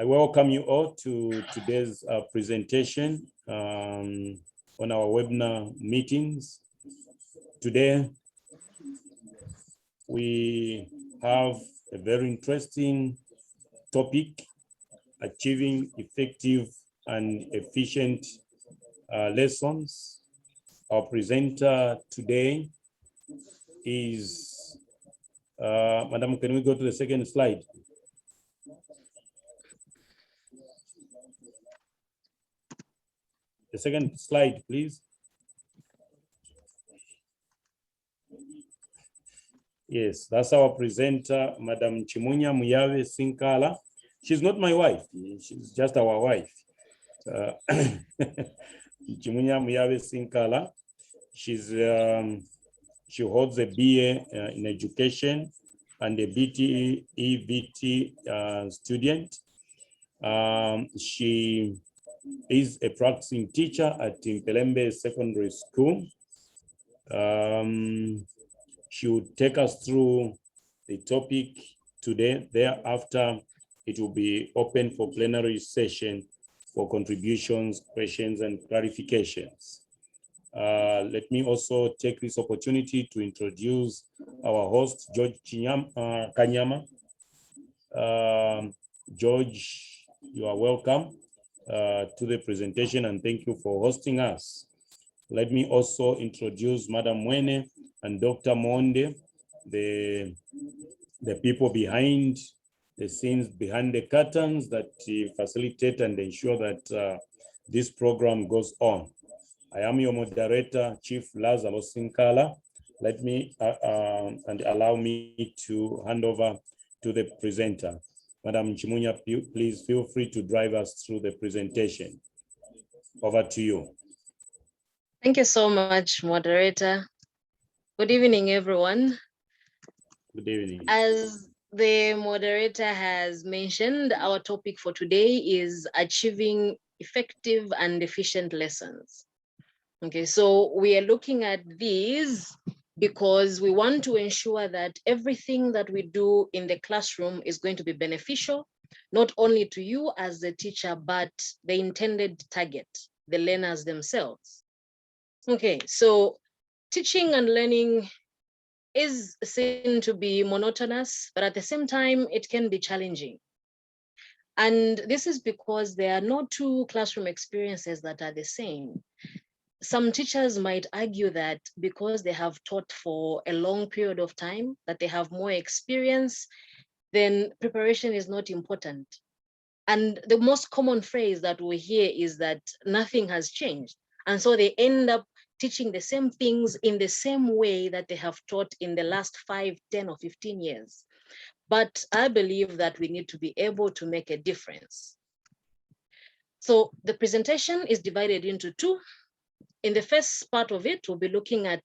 I welcome you all to today's presentation on our webinar meetings. Today, we have a very interesting topic, achieving effective and efficient lessons. Our presenter today is, Madam, can we go to the second slide? The second slide, please. Yes, that's our presenter, Madam Chimunya Muyawe Sinkala. She's not my wife, she's just our wife. Chimunya Muyawe Sinkala. She holds a BA in education and a BTE EVT student. She is a practicing teacher at Impelembe Secondary School. She will take us through the topic today. Thereafter, it will be open for plenary session for contributions, questions, and clarifications. Let me also take this opportunity to introduce our host, George Kanyama. George, you are welcome to the presentation, and thank you for hosting us. Let me also introduce Madam Mwene and Dr. Monde, the people behind the scenes, behind the curtains that facilitate and ensure that this program goes on. I am your moderator, Chief Lazaro Sinkala. Let me and allow me to hand over to the presenter. Madam Chimunya, please feel free to drive us through the presentation. Over to you. Thank you so much, moderator. Good evening, everyone. Good evening. As the moderator has mentioned, our topic for today is achieving effective and efficient lessons. Okay, so we are looking at these because we want to ensure that everything that we do in the classroom is going to be beneficial, not only to you as the teacher, but the intended target, the learners themselves. Okay, so teaching and learning is seen to be monotonous, but at the same time, it can be challenging. And this is because there are no two classroom experiences that are the same. Some teachers might argue that because they have taught for a long period of time, that they have more experience, then preparation is not important. And the most common phrase that we hear is that nothing has changed. And so they end up teaching the same things in the same way that they have taught in the last 5, 10, or 15 years. But I believe that we need to be able to make a difference. So the presentation is divided into two. In the first part of it, we'll be looking at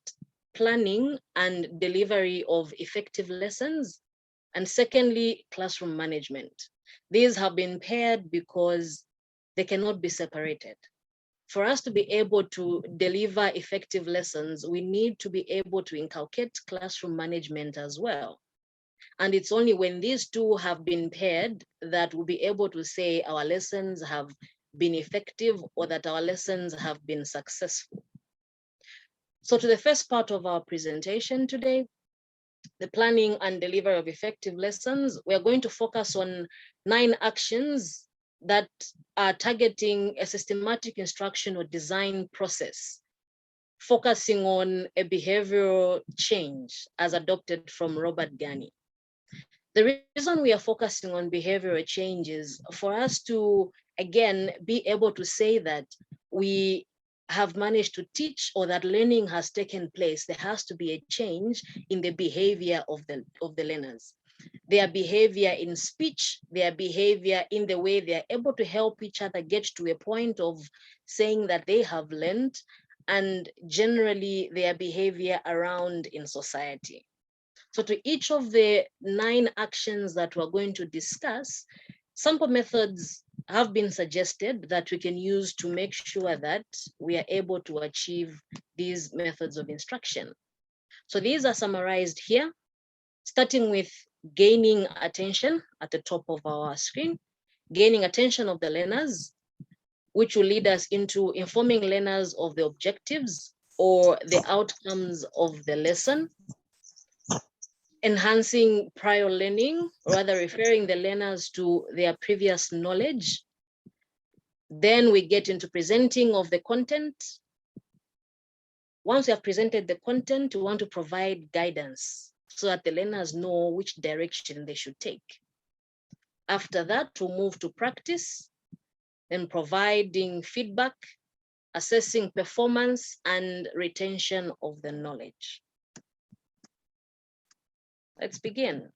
planning and delivery of effective lessons. And secondly, classroom management. These have been paired because they cannot be separated. For us to be able to deliver effective lessons, we need to be able to inculcate classroom management as well. And it's only when these two have been paired that we'll be able to say our lessons have been effective or that our lessons have been successful. So to the first part of our presentation today, the planning and delivery of effective lessons, we are going to focus on 9 actions that are targeting a systematic instruction or design process, focusing on a behavioral change as adopted from Robert Gurney. The reason we are focusing on behavioral change is for us to, again, be able to say that we have managed to teach or that learning has taken place. There has to be a change in the behavior of the learners. Their behavior in speech, their behavior in the way they are able to help each other get to a point of saying that they have learned, and generally their behavior around in society. So to each of the 9 actions that we're going to discuss, sample methods have been suggested that we can use to make sure that we are able to achieve these methods of instruction. So these are summarized here, starting with gaining attention at the top of our screen. gaining attention of the learners, which will lead us into informing learners of the objectives or the outcomes of the lesson, enhancing prior learning, or rather referring the learners to their previous knowledge. Then we get into presenting of the content. Once we have presented the content, we want to provide guidance so that the learners know which direction they should take. After that, we'll move to practice and providing feedback, assessing performance, and retention of the knowledge. Let's begin.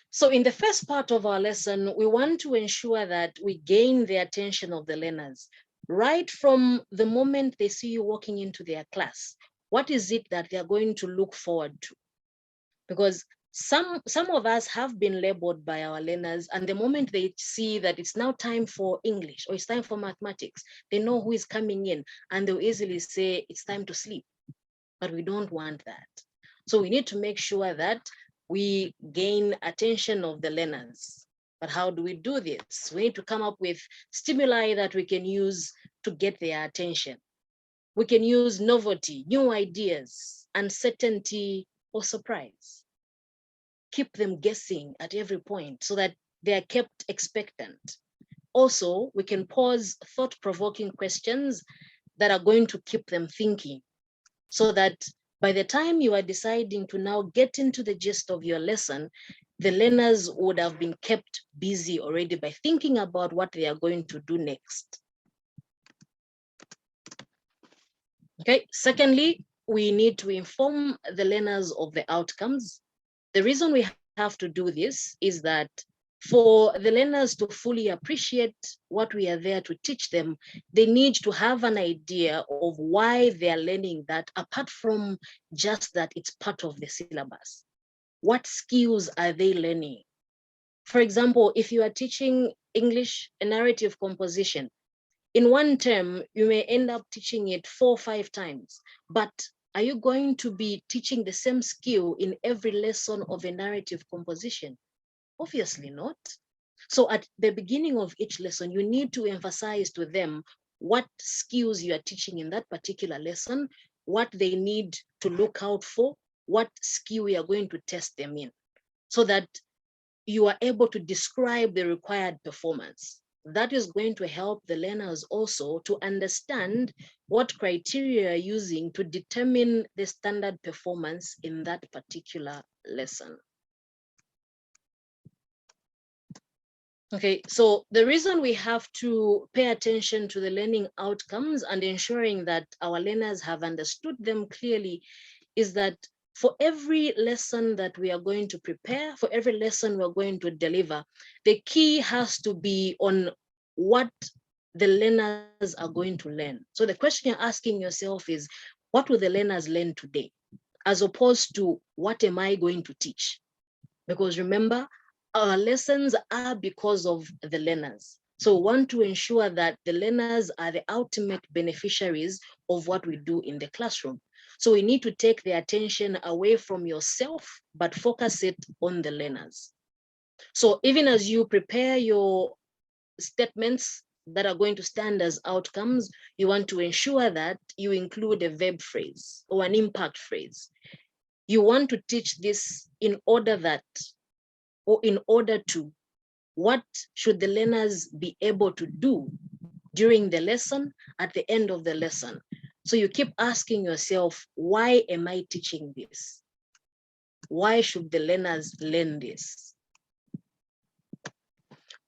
So in the first part of our lesson, we want to ensure that we gain the attention of the learners right from the moment they see you walking into their class. What is it that they're going to look forward to? Because some of us have been labeled by our learners, and the moment they see that it's now time for English or it's time for mathematics, they know who is coming in and they'll easily say it's time to sleep. But we don't want that. So we need to make sure that we gain attention of the learners. But how do we do this? We need to come up with stimuli that we can use to get their attention. We can use novelty, new ideas, uncertainty, or surprise. Keep them guessing at every point so that they are kept expectant. Also, we can pose thought-provoking questions that are going to keep them thinking, so that by the time you are deciding to now get into the gist of your lesson, the learners would have been kept busy already by thinking about what they are going to do next. Okay, secondly, we need to inform the learners of the outcomes. The reason we have to do this is that for the learners to fully appreciate what we are there to teach them, they need to have an idea of why they are learning that, apart from just that it's part of the syllabus. What skills are they learning? For example, if you are teaching English narrative composition, in one term, you may end up teaching it 4 or 5 times, but are you going to be teaching the same skill in every lesson of a narrative composition? Obviously not. So at the beginning of each lesson, you need to emphasize to them what skills you are teaching in that particular lesson, what they need to look out for, what skill you are going to test them in, so that you are able to describe the required performance. That is going to help the learners also to understand what criteria you're using to determine the standard performance in that particular lesson. Okay, so the reason we have to pay attention to the learning outcomes and ensuring that our learners have understood them clearly is that for every lesson that we are going to prepare, for every lesson we're going to deliver, the key has to be on what the learners are going to learn. So the question you're asking yourself is, what will the learners learn today? As opposed to, what am I going to teach? Because remember, our lessons are because of the learners. So we want to ensure that the learners are the ultimate beneficiaries of what we do in the classroom. So we need to take the attention away from yourself, but focus it on the learners. So even as you prepare your statements that are going to stand as outcomes, you want to ensure that you include a verb phrase or an impact phrase. You want to teach this in order that, or in order to, what should the learners be able to do during the lesson, at the end of the lesson? So you keep asking yourself, why am I teaching this? Why should the learners learn this?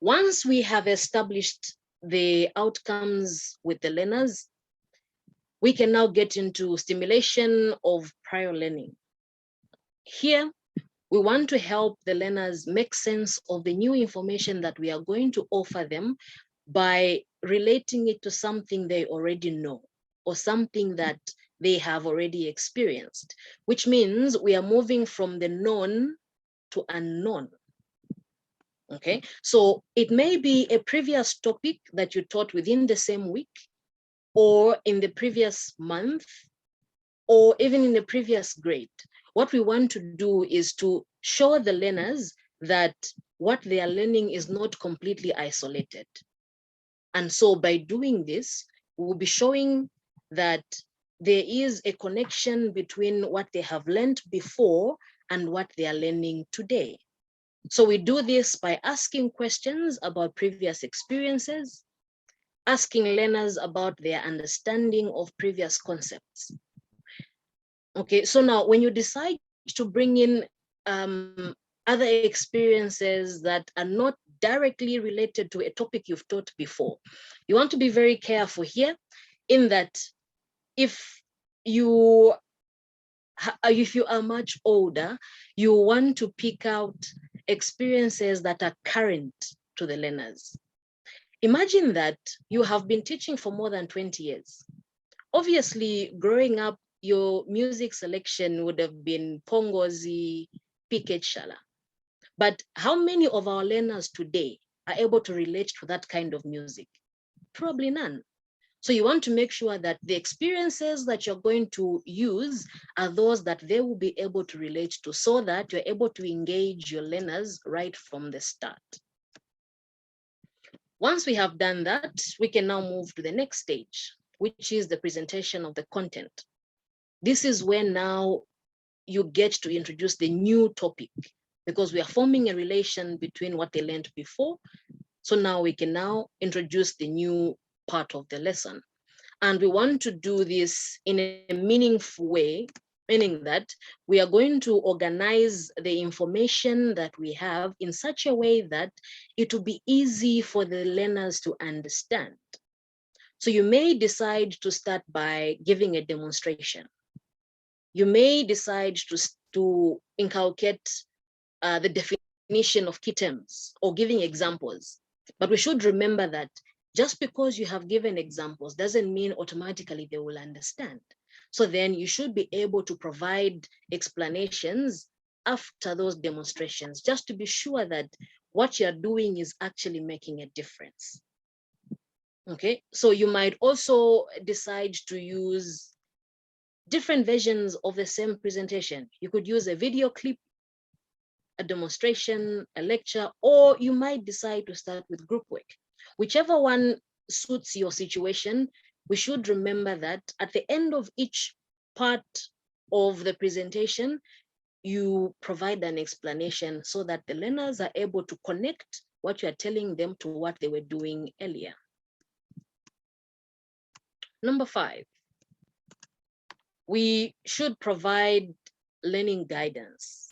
Once we have established the outcomes with the learners, we can now get into stimulation of prior learning. Here, we want to help the learners make sense of the new information that we are going to offer them by relating it to something they already know or something that they have already experienced, which means we are moving from the known to unknown. Okay, so it may be a previous topic that you taught within the same week, or in the previous month, or even in the previous grade. What we want to do is to show the learners that what they are learning is not completely isolated. And so by doing this, we'll be showing that there is a connection between what they have learned before and what they are learning today. So we do this by asking questions about previous experiences, asking learners about their understanding of previous concepts. Okay, so now when you decide to bring in other experiences that are not directly related to a topic you've taught before, you want to be very careful here in that if you are much older, you want to pick out experiences that are current to the learners. Imagine that you have been teaching for more than 20 years. Obviously, growing up, your music selection would have been Pongozi, Piket Shala. But how many of our learners today are able to relate to that kind of music? Probably none. So you want to make sure that the experiences that you're going to use are those that they will be able to relate to, so that you're able to engage your learners right from the start. Once we have done that, we can now move to the next stage, which is the presentation of the content. This is where now you get to introduce the new topic, because we are forming a relation between what they learned before. So now we can now introduce the new part of the lesson. And we want to do this in a meaningful way, meaning that we are going to organize the information that we have in such a way that it will be easy for the learners to understand. So you may decide to start by giving a demonstration. You may decide to inculcate the definition of key terms or giving examples. But we should remember that just because you have given examples doesn't mean automatically they will understand. So then you should be able to provide explanations after those demonstrations, just to be sure that what you're doing is actually making a difference. Okay, so you might also decide to use different versions of the same presentation. You could use a video clip, a demonstration, a lecture, or you might decide to start with group work. Whichever one suits your situation, we should remember that at the end of each part of the presentation, you provide an explanation so that the learners are able to connect what you are telling them to what they were doing earlier. Number 5, we should provide learning guidance.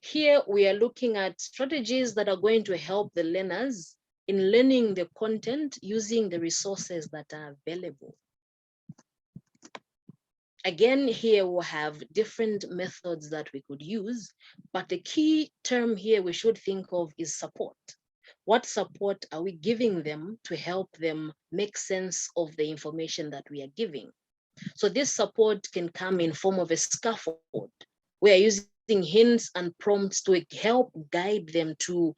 Here we are looking at strategies that are going to help the learners in learning the content using the resources that are available. Again, here we'll have different methods that we could use, but the key term here we should think of is support. What support are we giving them to help them make sense of the information that we are giving? So this support can come in form of a scaffold. We are using hints and prompts to help guide them to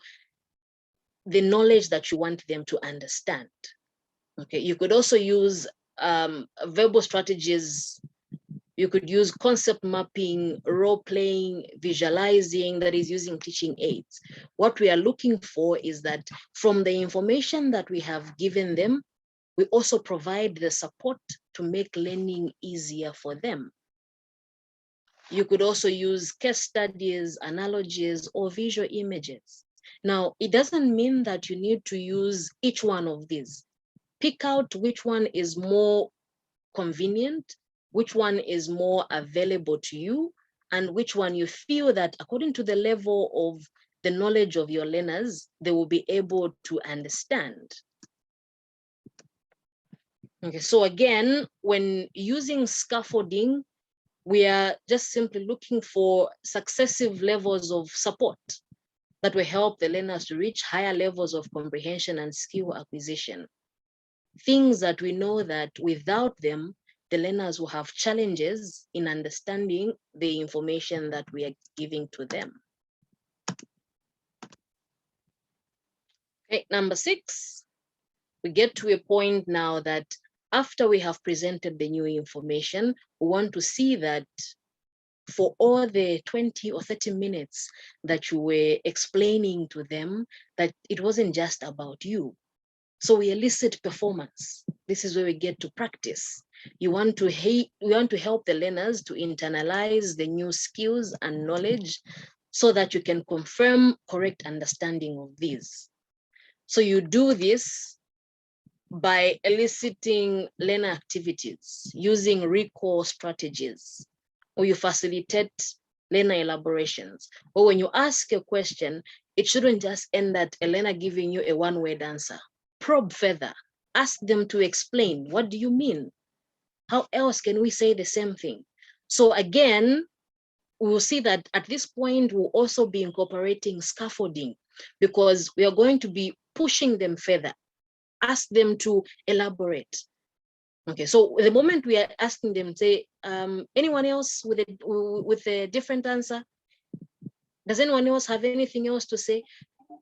the knowledge that you want them to understand. Okay, you could also use verbal strategies. You could use concept mapping, role playing, visualizing, that is using teaching aids. What we are looking for is that from the information that we have given them, we also provide the support to make learning easier for them. You could also use case studies, analogies, or visual images. Now, it doesn't mean that you need to use each one of these. Pick out which one is more convenient, which one is more available to you, and which one you feel that according to the level of the knowledge of your learners, they will be able to understand. Okay, so again, when using scaffolding, we are just simply looking for successive levels of support that will help the learners to reach higher levels of comprehension and skill acquisition. Things that we know that without them, the learners will have challenges in understanding the information that we are giving to them. Okay, number 6, we get to a point now that after we have presented the new information, we want to see that for all the 20 or 30 minutes that you were explaining to them that it wasn't just about you. So we elicit performance. This is where we get to practice. We want to help the learners to internalize the new skills and knowledge so that you can confirm correct understanding of these. So you do this by eliciting learner activities, using recall strategies, or you facilitate learner elaborations. Or when you ask a question, it shouldn't just end at a learner giving you a one-word answer. Probe further, ask them to explain, what do you mean? How else can we say the same thing? So again, we will see that at this point, we'll also be incorporating scaffolding because we are going to be pushing them further, ask them to elaborate. Okay, so the moment we are asking them, say, anyone else with a different answer? Does anyone else have anything else to say?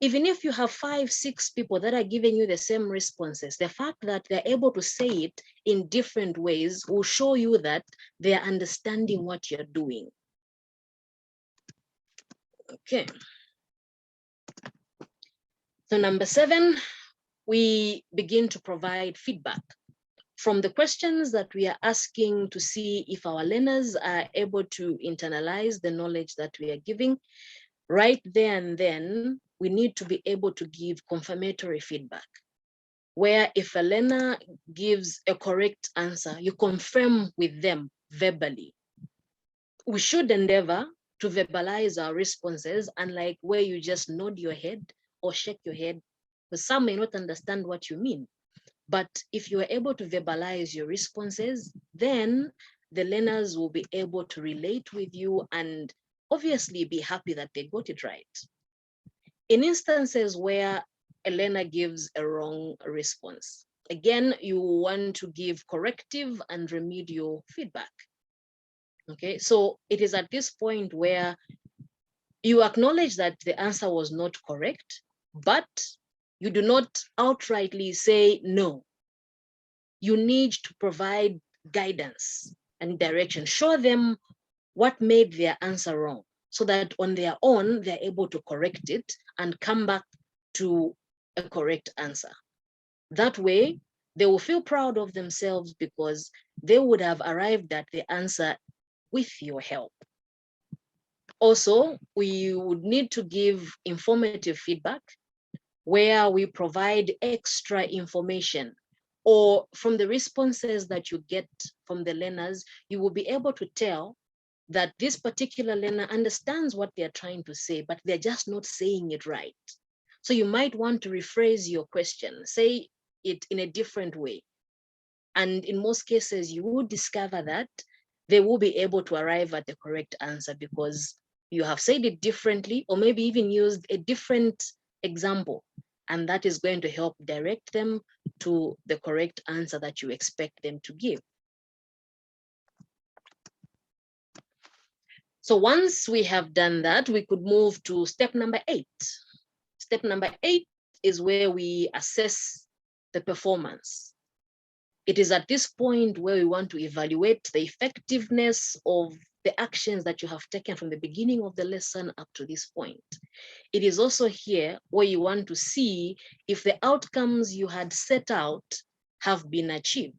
Even if you have 5, 6 people that are giving you the same responses, the fact that they're able to say it in different ways will show you that they're understanding what you're doing. Okay. So number 7, we begin to provide feedback from the questions that we are asking to see if our learners are able to internalize the knowledge that we are giving. Right there and then, we need to be able to give confirmatory feedback, where if a learner gives a correct answer, you confirm with them verbally. We should endeavor to verbalize our responses, unlike where you just nod your head or shake your head, because some may not understand what you mean. But if you are able to verbalize your responses, then the learners will be able to relate with you and obviously be happy that they got it right. In instances where a learner gives a wrong response, again, you want to give corrective and remedial feedback. Okay, so it is at this point where you acknowledge that the answer was not correct, but you do not outrightly say no. You need to provide guidance and direction. Show them what made their answer wrong so that on their own, they're able to correct it and come back to a correct answer. That way, they will feel proud of themselves because they would have arrived at the answer with your help. Also, we would need to give informative feedback where we provide extra information, or from the responses that you get from the learners, you will be able to tell that this particular learner understands what they're trying to say, but they're just not saying it right. So you might want to rephrase your question, say it in a different way. And in most cases, you will discover that they will be able to arrive at the correct answer because you have said it differently, or maybe even used a different example. And that is going to help direct them to the correct answer that you expect them to give. So once we have done that, we could move to step number 8. Step number 8 is where we assess the performance. It is at this point where we want to evaluate the effectiveness of the actions that you have taken from the beginning of the lesson up to this point. It is also here where you want to see if the outcomes you had set out have been achieved.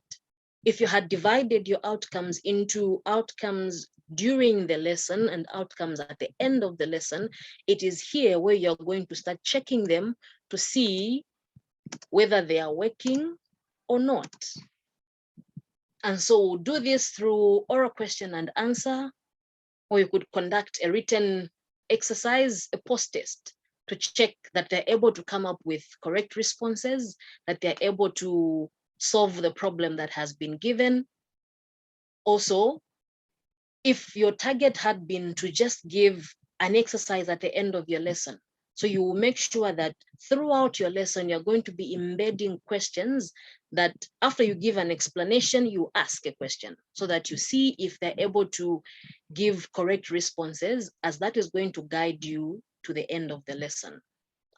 If you had divided your outcomes into outcomes during the lesson and outcomes at the end of the lesson, it is here where you're going to start checking them to see whether they are working or not. And so we'll do this through oral question and answer, or you could conduct a written exercise, a post-test, to check that they're able to come up with correct responses, that they're able to solve the problem that has been given. Also, if your target had been to just give an exercise at the end of your lesson, so you will make sure that throughout your lesson, you're going to be embedding questions that after you give an explanation, you ask a question so that you see if they're able to give correct responses, as that is going to guide you to the end of the lesson.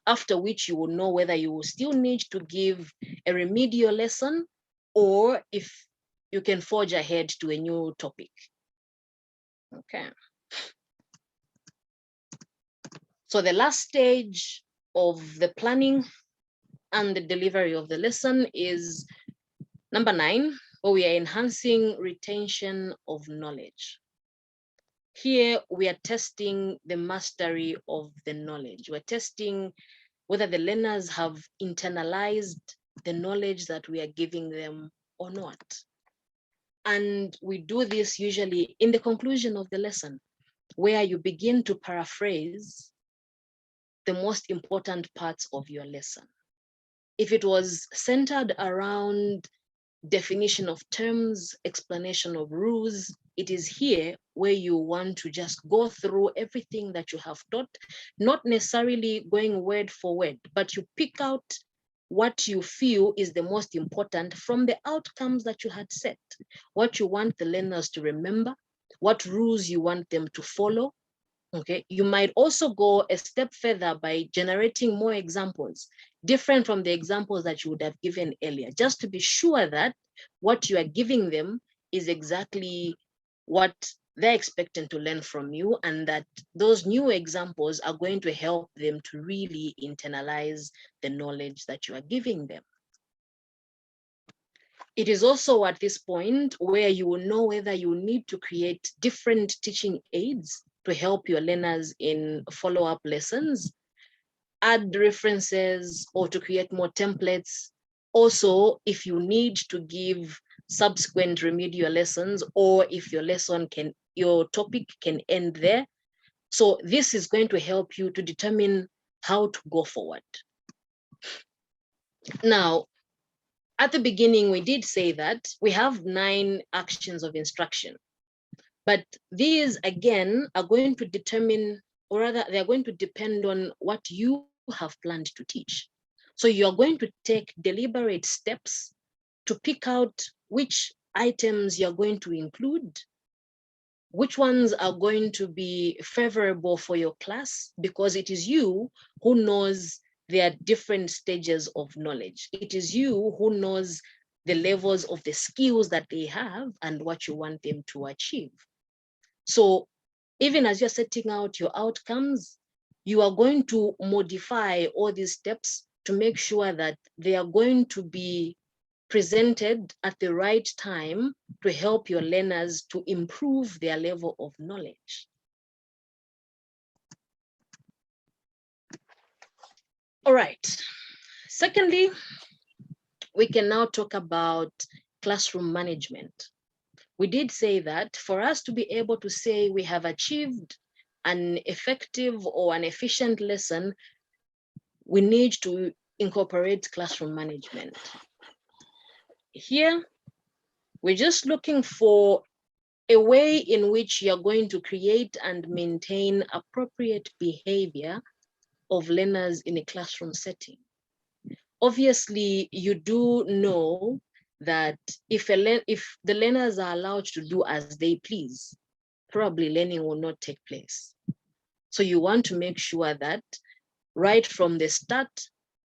After which you will know whether you will still need to give a remedial lesson or if you can forge ahead to a new topic. Okay. So the last stage of the planning and the delivery of the lesson is number 9, where we are enhancing retention of knowledge. Here we are testing the mastery of the knowledge. We're testing whether the learners have internalized the knowledge that we are giving them or not. And we do this usually in the conclusion of the lesson, where you begin to paraphrase the most important parts of your lesson. If it was centered around definition of terms, explanation of rules, it is here where you want to just go through everything that you have taught, not necessarily going word for word, but you pick out what you feel is the most important from the outcomes that you had set, what you want the learners to remember, what rules you want them to follow. Okay, you might also go a step further by generating more examples, different from the examples that you would have given earlier, just to be sure that what you are giving them is exactly what they're expecting to learn from you, and that those new examples are going to help them to really internalize the knowledge that you are giving them. It is also at this point where you will know whether you need to create different teaching aids to help your learners in follow-up lessons, add references, or to create more templates. Also, if you need to give subsequent remedial lessons, or if your topic can end there. So this is going to help you to determine how to go forward. Now, at the beginning, we did say that we have 9 actions of instruction, but these again are going to determine, or rather they're going to depend on what you have planned to teach. So you're going to take deliberate steps to pick out which items you're going to include, which ones are going to be favorable for your class, because it is you who knows there are different stages of knowledge. It is you who knows the levels of the skills that they have and what you want them to achieve. So even as you're setting out your outcomes, you are going to modify all these steps to make sure that they are going to be presented at the right time to help your learners to improve their level of knowledge. All right. Secondly, we can now talk about classroom management. We did say that for us to be able to say we have achieved an effective or an efficient lesson, we need to incorporate classroom management. Here, we're just looking for a way in which you're going to create and maintain appropriate behavior of learners in a classroom setting. Obviously, you do know that if the learners are allowed to do as they please, probably learning will not take place. So you want to make sure that right from the start,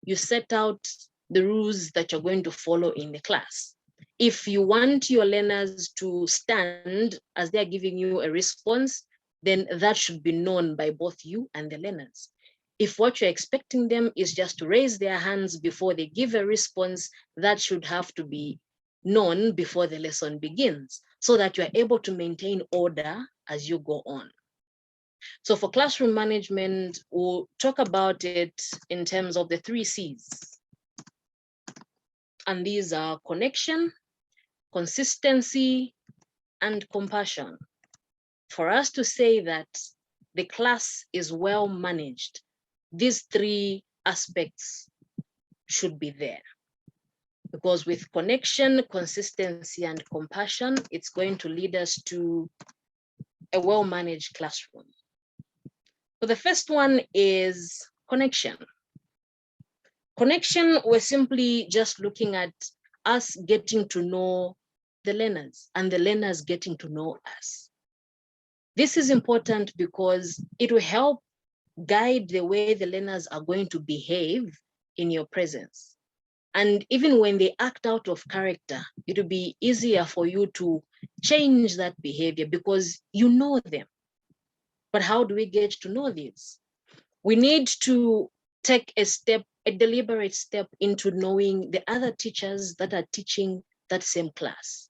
you set out the rules that you're going to follow in the class. If you want your learners to stand as they're giving you a response, then that should be known by both you and the learners. If what you're expecting them is just to raise their hands before they give a response, that should have to be known before the lesson begins, so that you're able to maintain order as you go on. So for classroom management, we'll talk about it in terms of the 3 C's. And these are connection, consistency, and compassion. For us to say that the class is well managed, these 3 aspects should be there. Because with connection, consistency, and compassion, it's going to lead us to a well-managed classroom. So the first one is connection. Connection, we're simply just looking at us getting to know the learners and the learners getting to know us. This is important because it will help guide the way the learners are going to behave in your presence. And even when they act out of character, it will be easier for you to change that behavior because you know them. But how do we get to know this? We need to take a deliberate step into knowing the other teachers that are teaching that same class.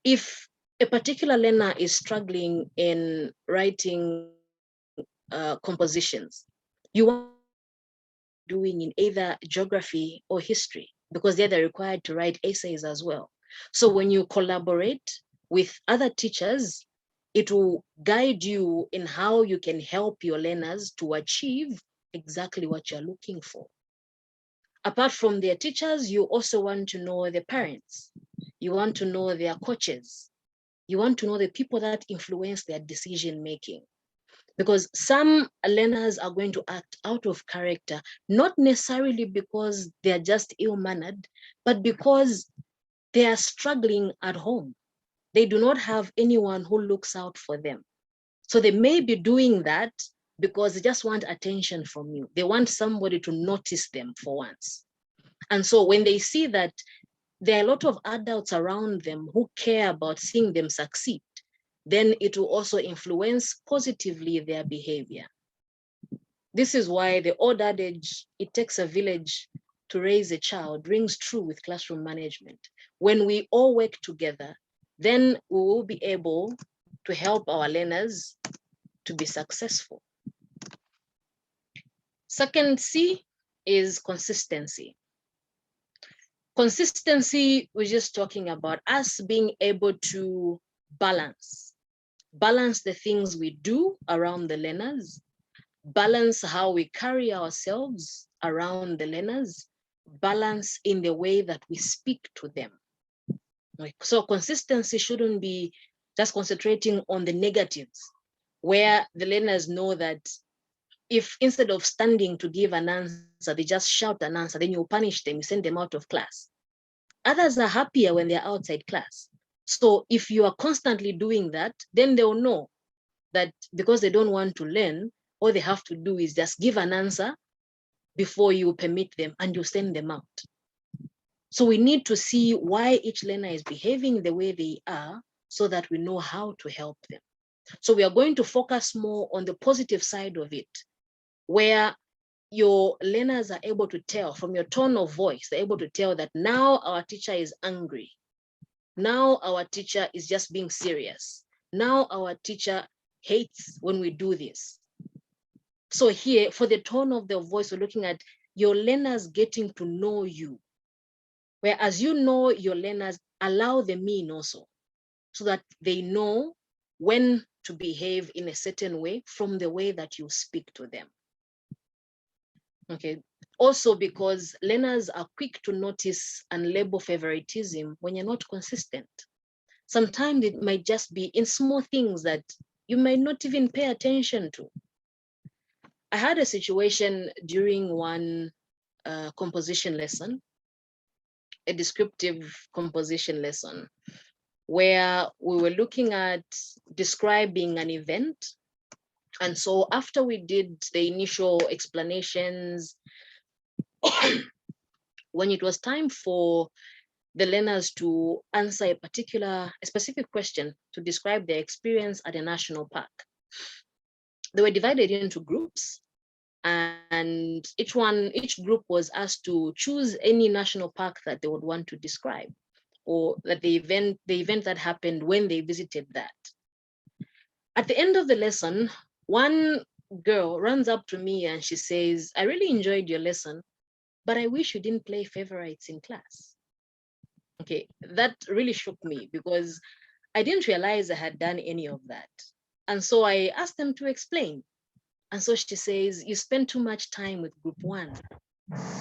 If a particular learner is struggling in writing compositions, you want to know what the learner is doing in either geography or history, because they're required to write essays as well. So when you collaborate with other teachers, it will guide you in how you can help your learners to achieve exactly what you're looking for. Apart from their teachers, you also want to know the parents. You want to know their coaches. You want to know the people that influence their decision making. Because some learners are going to act out of character, not necessarily because they're just ill-mannered, but because they are struggling at home. They do not have anyone who looks out for them. So they may be doing that because they just want attention from you. They want somebody to notice them for once. And so when they see that there are a lot of adults around them who care about seeing them succeed, then it will also influence positively their behavior. This is why the old adage, it takes a village to raise a child, rings true with classroom management. When we all work together, then we will be able to help our learners to be successful. Second C is consistency. Consistency, we're just talking about us being able to balance the things we do around the learners, balance how we carry ourselves around the learners, balance in the way that we speak to them. So consistency shouldn't be just concentrating on the negatives, where the learners know that if instead of standing to give an answer, they just shout an answer, then you punish them, you send them out of class. Others are happier when they're outside class. So if you are constantly doing that, then they'll know that because they don't want to learn, all they have to do is just give an answer before you permit them and you send them out. So we need to see why each learner is behaving the way they are so that we know how to help them. So we are going to focus more on the positive side of it, where your learners are able to tell from your tone of voice, they're able to tell that now our teacher is angry. Now our teacher is just being serious. Now our teacher hates when we do this. So here, for the tone of the voice, we're looking at your learners getting to know you. Whereas you know your learners, allow them in also, so that they know when to behave in a certain way from the way that you speak to them. Okay. Also, because learners are quick to notice and label favoritism when you're not consistent. Sometimes it might just be in small things that you might not even pay attention to. I had a situation during one composition lesson, a descriptive composition lesson, where we were looking at describing an event. And so after we did the initial explanations, when it was time for the learners to answer a specific question to describe their experience at a national park, they were divided into groups, and each group was asked to choose any national park that they would want to describe, or that the event that happened when they visited that. At the end of the lesson, one girl runs up to me and she says, "I really enjoyed your lesson, but I wish you didn't play favorites in class." Okay, that really shook me because I didn't realize I had done any of that. And so I asked them to explain. And so she says, "You spend too much time with group one,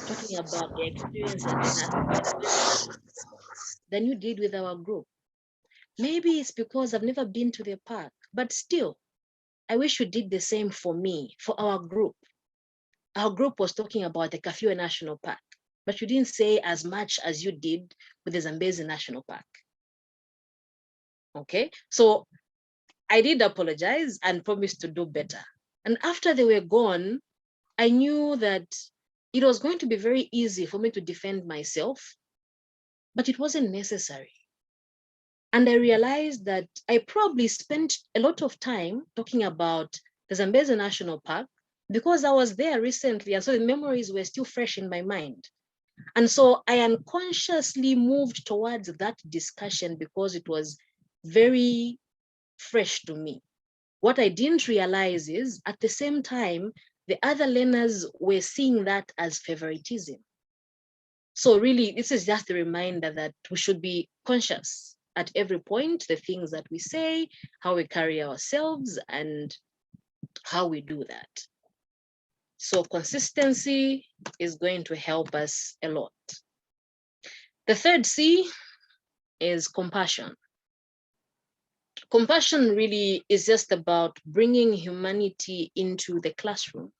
talking about the experiences in national than you did with our group. Maybe it's because I've never been to the park, but still, I wish you did the same for me, for our group. Our group was talking about the Kafue National Park, but you didn't say as much as you did with the Zambezi National Park." Okay, so I did apologize and promised to do better. And after they were gone, I knew that it was going to be very easy for me to defend myself, but it wasn't necessary. And I realized that I probably spent a lot of time talking about the Zambezi National Park because I was there recently, and so the memories were still fresh in my mind. And so I unconsciously moved towards that discussion because it was very fresh to me. What I didn't realize is at the same time, the other learners were seeing that as favoritism. So really, this is just a reminder that we should be conscious at every point, the things that we say, how we carry ourselves, and how we do that. So consistency is going to help us a lot. The third C is compassion. Compassion really is just about bringing humanity into the classroom,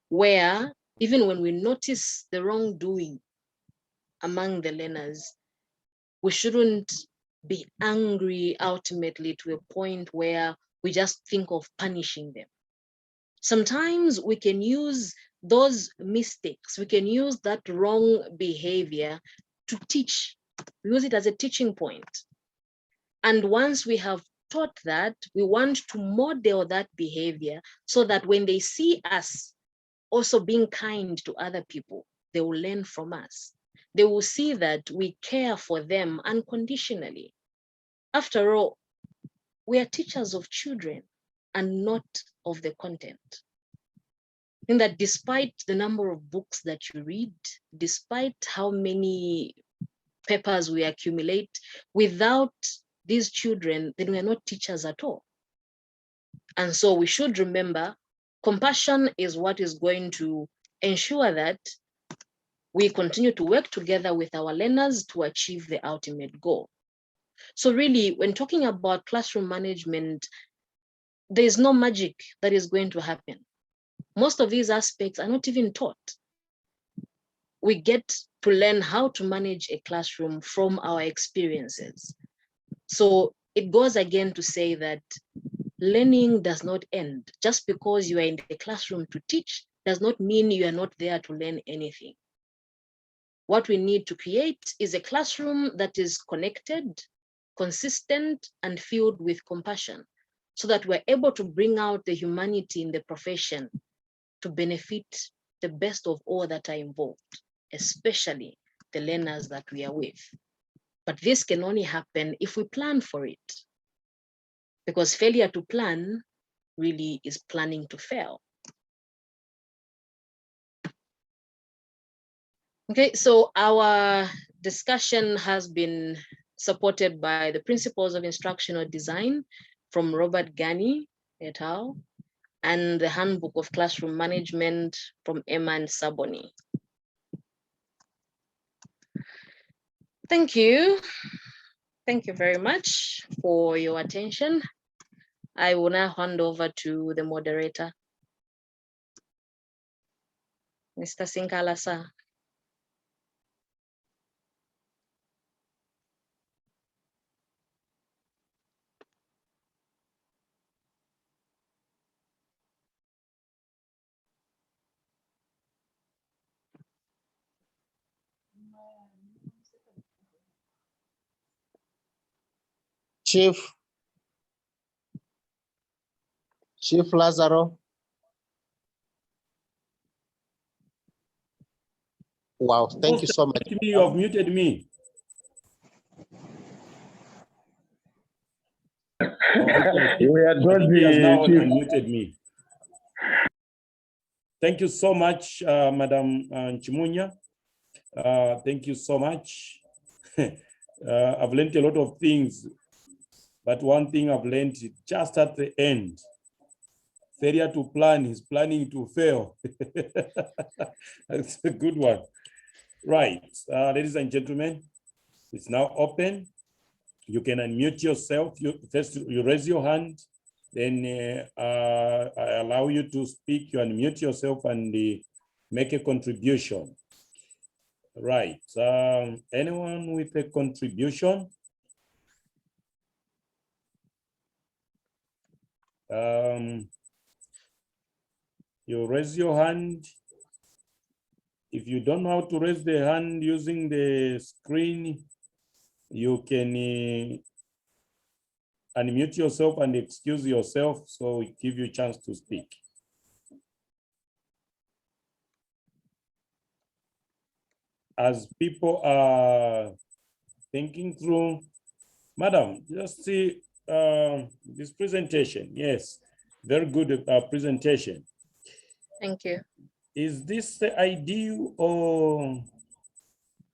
where even when we notice the wrongdoing among the learners, we shouldn't be angry ultimately to a point where we just think of punishing them. Sometimes we can use those mistakes, we can use that wrong behavior to teach, use it as a teaching point. And once we have taught that, we want to model that behavior so that when they see us also being kind to other people, they will learn from us. They will see that we care for them unconditionally. After all, we are teachers of children and not of the content. In that despite the number of books that you read, despite how many papers we accumulate, without these children, then we are not teachers at all. And so we should remember compassion is what is going to ensure that we continue to work together with our learners to achieve the ultimate goal. So really, when talking about classroom management, there is no magic that is going to happen. Most of these aspects are not even taught. We get to learn how to manage a classroom from our experiences. So it goes again to say that learning does not end. Just because you are in the classroom to teach does not mean you are not there to learn anything. What we need to create is a classroom that is connected, consistent, and filled with compassion, so that we're able to bring out the humanity in the profession to benefit the best of all that are involved, especially the learners that we are with. But this can only happen if we plan for it, because failure to plan really is planning to fail. Okay, so our discussion has been supported by the Principles of Instructional Design from Robert Gani et al. And the Handbook of Classroom Management from Eman Saboni. Thank you. Thank you very much for your attention. I will now hand over to the moderator, Mr. Sinkalasa. Chief Lazaro. Wow, thank you so much. You have muted me. We are He has now unmuted me. Thank you so much, Madam Chimunya. Thank you so much. I've learned a lot of things, but one thing I've learned just at the end, failure to plan is planning to fail. That's a good one. Right, ladies and gentlemen, it's now open. You can unmute yourself. First, you raise your hand, then I allow you to speak. You unmute yourself and make a contribution. Right, anyone with a contribution? You raise your hand. If you don't know how to raise the hand using the screen, you can unmute yourself and excuse yourself, so we give you a chance to speak. as people are thinking through, Madam, just see this presentation. Yes, very good presentation. Thank you. Is this the ideal or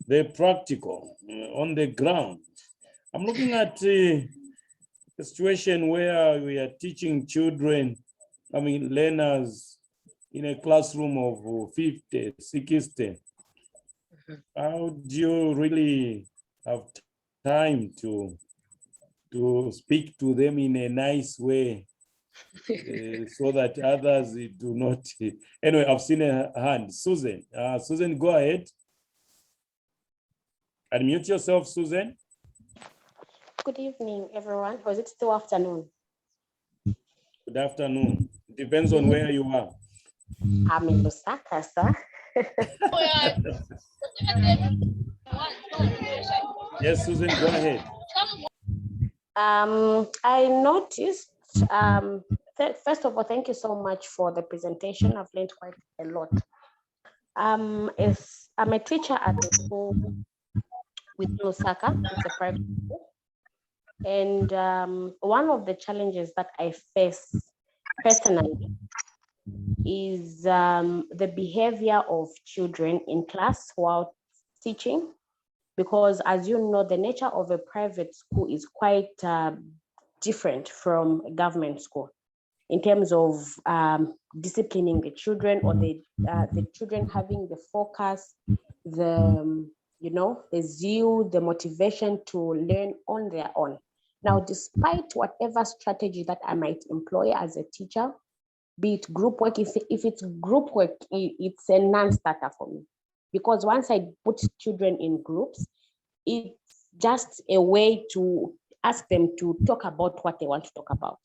the practical on the ground? I'm looking at a situation where we are teaching children, learners in a classroom of 50, 60. How do you really have time to speak to them in a nice way so that others do not? Anyway, I've seen a hand. Susan, Susan, go ahead. Unmute yourself, Susan. Good evening, everyone. Or is it still afternoon? Good afternoon. Depends on where you are. I'm in Lusaka, sir. Yes, Susan, go ahead. I noticed, first of all, thank you so much for the presentation. I've learned quite a lot. I'm a teacher at the school with Lusaka. It's a private school. And one of the challenges that I face personally is the behavior of children in class while teaching, because as you know, the nature of a private school is quite different from a government school in terms of disciplining the children, or the children having the focus, the the zeal, the motivation to learn on their own. Now, despite whatever strategy that I might employ as a teacher, be it group work, if it's group work, it's a non-starter for me, because once I put children in groups, it's just a way to ask them to talk about what they want to talk about.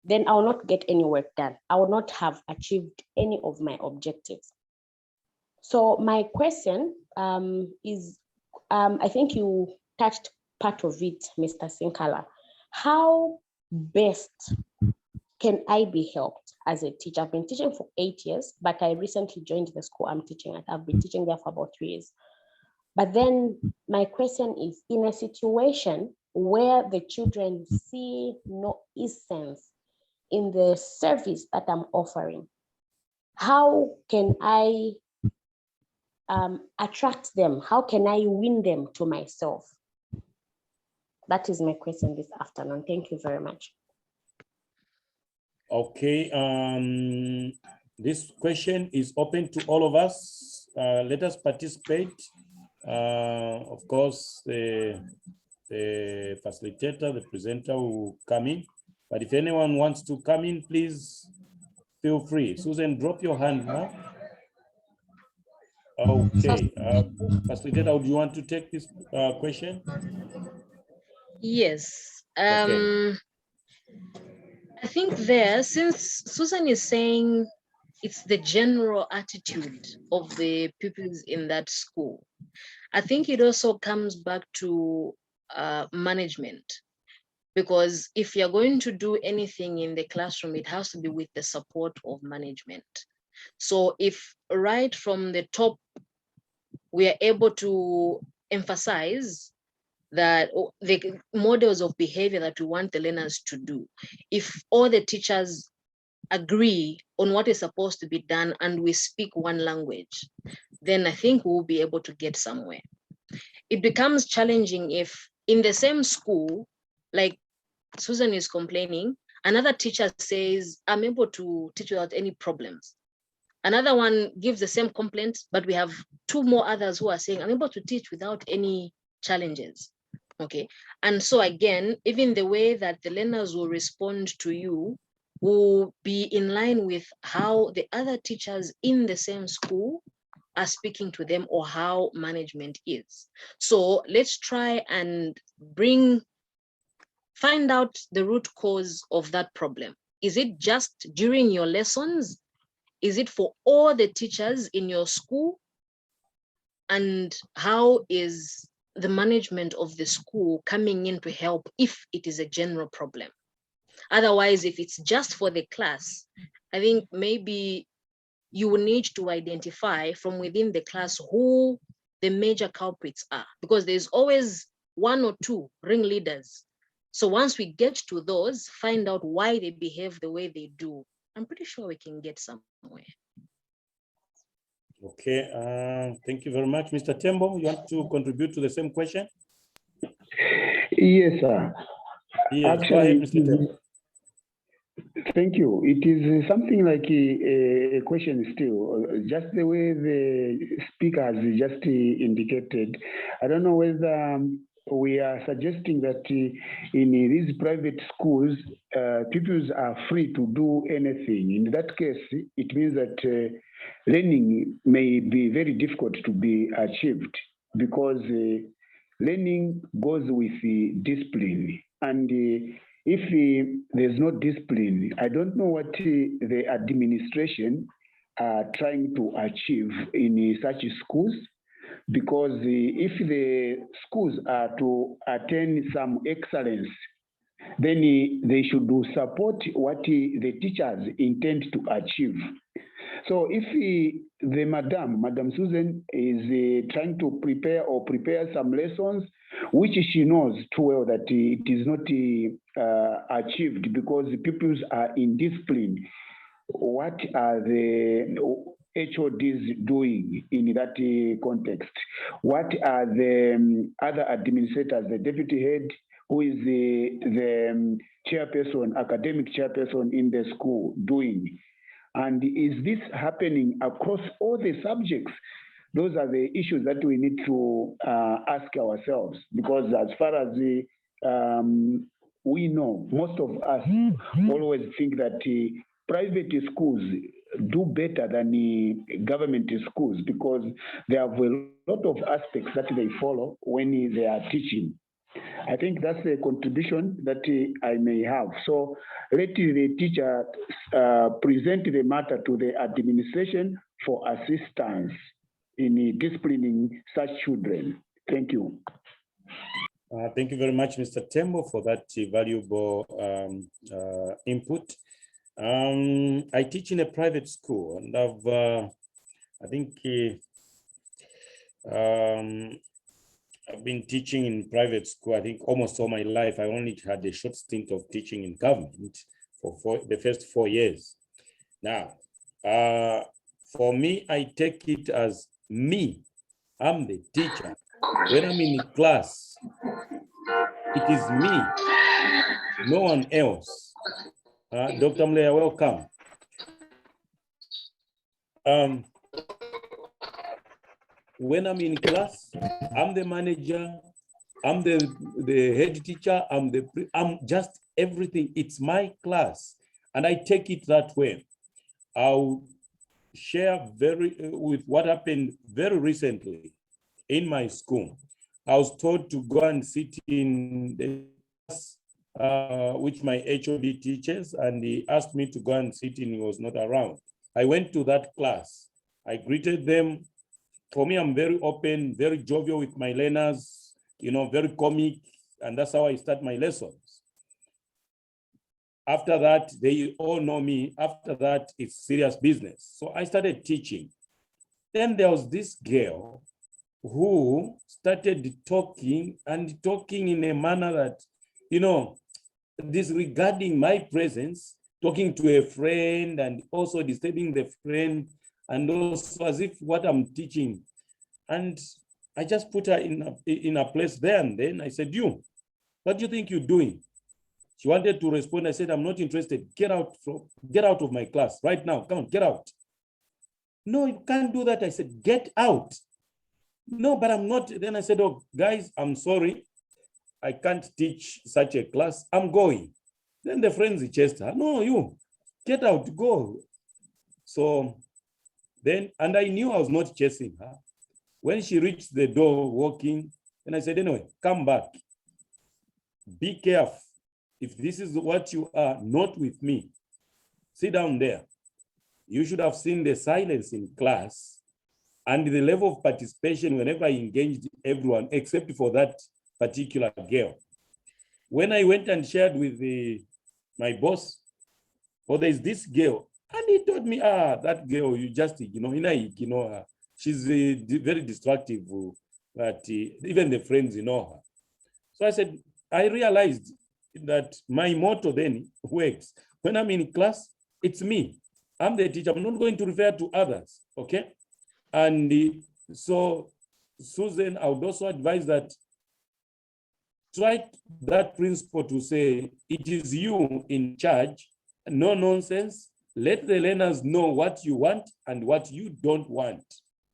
Then I will not get any work done. I will not have achieved any of my objectives. So my question is, I think you touched part of it, Mr. Sinkala. How best can I be helped as a teacher? I've been teaching for 8 years, but I recently joined the school I'm teaching at. I've been teaching there for about 3 years. But then my question is, in a situation where the children see no essence in the service that I'm offering, how can I attract them? How can I win them to myself? That is my question this afternoon. Thank you very much. Okay, this question is open to all of us. Let us participate. Of course, the facilitator, the presenter will come in. But if anyone wants to come in, please feel free. Susan, drop your hand now. Okay, facilitator, do you want to take this question? Yes. Okay. I think there, since Susan is saying it's the general attitude of the pupils in that school, I think it also comes back to management. Because if you're going to do anything in the classroom, it has to be with the support of management. So if right from the top, we are able to emphasize that the models of behavior that we want the learners to do, if all the teachers agree on what is supposed to be done and we speak one language, then I think we'll be able to get somewhere. It becomes challenging if in the same school, like Susan is complaining, another teacher says, I'm able to teach without any problems. Another one gives the same complaint, but we have 2 more others who are saying, I'm able to teach without any challenges. Okay. And so again, even the way that the learners will respond to you will be in line with how the other teachers in the same school are speaking to them, or how management is. So let's try and find out the root cause of that problem. Is it just during your lessons? Is it for all the teachers in your school? And how is the management of the school coming in to help if it is a general problem? Otherwise, if it's just for the class, I think maybe you will need to identify from within the class who the major culprits are, because there's always one or two ringleaders. So once we get to those, find out why they behave the way they do, I'm pretty sure we can get somewhere. Okay, thank you very much. Mr. Tembo, you want to contribute to the same question? Yes, sir. Yes, go ahead, Actually, Mr. Tembo. thank you. It is something like a question still, just the way the speaker has just indicated. I don't know whether we are suggesting that in these private schools, pupils are free to do anything. In that case, it means that learning may be very difficult to be achieved, because learning goes with discipline. And if there's no discipline, I don't know what the administration are trying to achieve in such schools, because if the schools are to attain some excellence, then they should support what the teachers intend to achieve. So if the Madam Susan is trying to prepare some lessons, which she knows too well that it is not achieved because the pupils are indisciplined, what are the HODs doing in that context? What are the other administrators, the deputy head, who is the chairperson, academic chairperson in the school doing? And is this happening across all the subjects? Those are the issues that we need to ask ourselves, because as far as we know, most of us always think that private schools do better than the government schools, because they have a lot of aspects that they follow when they are teaching. I think that's a contribution that I may have. So let the teacher present the matter to the administration for assistance in disciplining such children. Thank you. Thank you very much, Mr. Tembo, for that valuable input. I teach in a private school, and I've been teaching in private school, I think almost all my life. I only had a short stint of teaching in government for the first 4 years. Now, for me, I take it as me. I'm the teacher. When I'm in class, it is me, no one else. Dr. Mleya, welcome. When I'm in class, I'm the manager, I'm the head teacher, I'm just everything. It's my class, and I take it that way. I'll share with what happened very recently in my school. I was told to go and sit in the class which my HOD teaches, and he asked me to go and sit in. He was not around. I went to that class. I greeted them. For me, I'm very open, very jovial with my learners, very comic, and that's how I start my lessons. After that, they all know me. After that, it's serious business. So I started teaching. Then there was this girl who started talking in a manner that, disregarding my presence, talking to a friend and also disturbing the friend, and also as if what I'm teaching. And I just put her in a place there, and then I said, "You, what do you think you're doing?" She wanted to respond. I said, "I'm not interested. Get out of my class right now. Come on, get out." "No, you can't do that." I said, "Get out." "No, but I'm not." Then I said, "Oh, guys, I'm sorry. I can't teach such a class. I'm going." Then the friends chased her. "No, you, get out, go." So then, and I knew I was not chasing her. When she reached the door walking, and I said, "Anyway, come back. Be careful. If this is what you are, not with me. Sit down there." You should have seen the silence in class and the level of participation whenever I engaged everyone, except for that particular girl. When I went and shared with my boss, "Oh, there's this girl," and he told me, "That girl, you just, she's very destructive, but even the friends know her. So I said, I realized that my motto then works. When I'm in class, it's me. I'm the teacher. I'm not going to refer to others, okay? And so, Susan, I would also advise that try that principle to say, it is you in charge, no nonsense. Let the learners know what you want and what you don't want.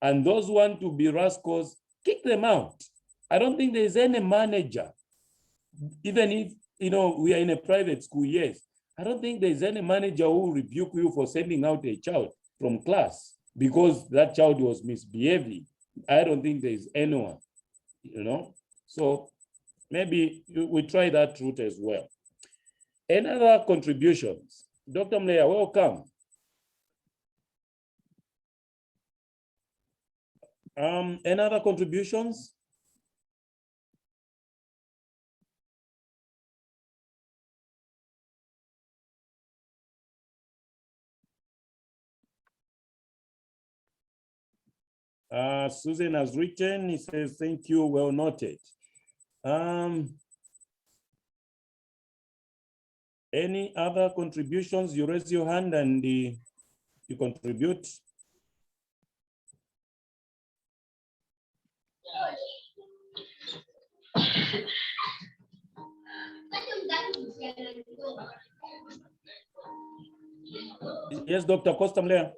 And those who want to be rascals, kick them out. I don't think there's any manager, even if we are in a private school, yes. I don't think there's any manager who will rebuke you for sending out a child from class because that child was misbehaving. I don't think there's anyone, So maybe we try that route as well. Any other contributions? Dr. Mleya, welcome. Any other contributions? Susan has written, he says, thank you, well noted. Any other contributions? You raise your hand and you contribute. Yes, Dr. Costa Mleya.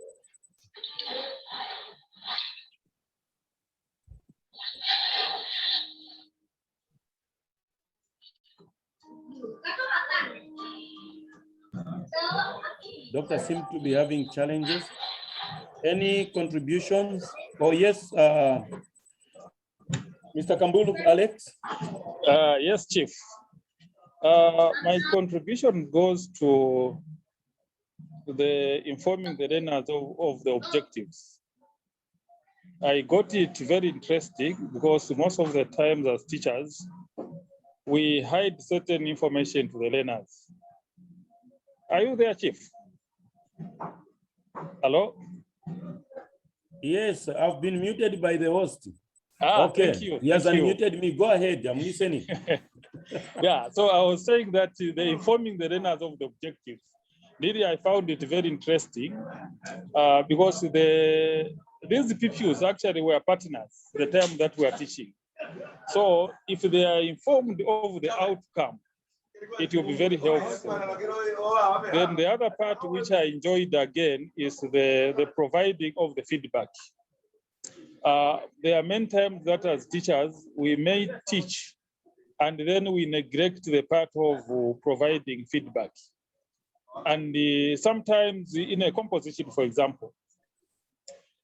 Doctor seems to be having challenges. Any contributions? Oh, yes, Mr. Kambulu, Alex? Yes, Chief. My contribution goes to the informing the learners of the objectives. I got it very interesting because most of the times as teachers, we hide certain information to the learners. Are you there, Chief? Hello? Yes, I've been muted by the host. Okay. Thank you. He has unmuted me. Go ahead, I'm listening. Yeah, so I was saying that the informing the learners of the objectives. Really, I found it very interesting because these pupils actually were partners the time that we are teaching. So if they are informed of the outcome, it will be very helpful. Then the other part which I enjoyed again is the providing of the feedback. There are many times that as teachers, we may teach and then we neglect the part of providing feedback. And sometimes in a composition, for example,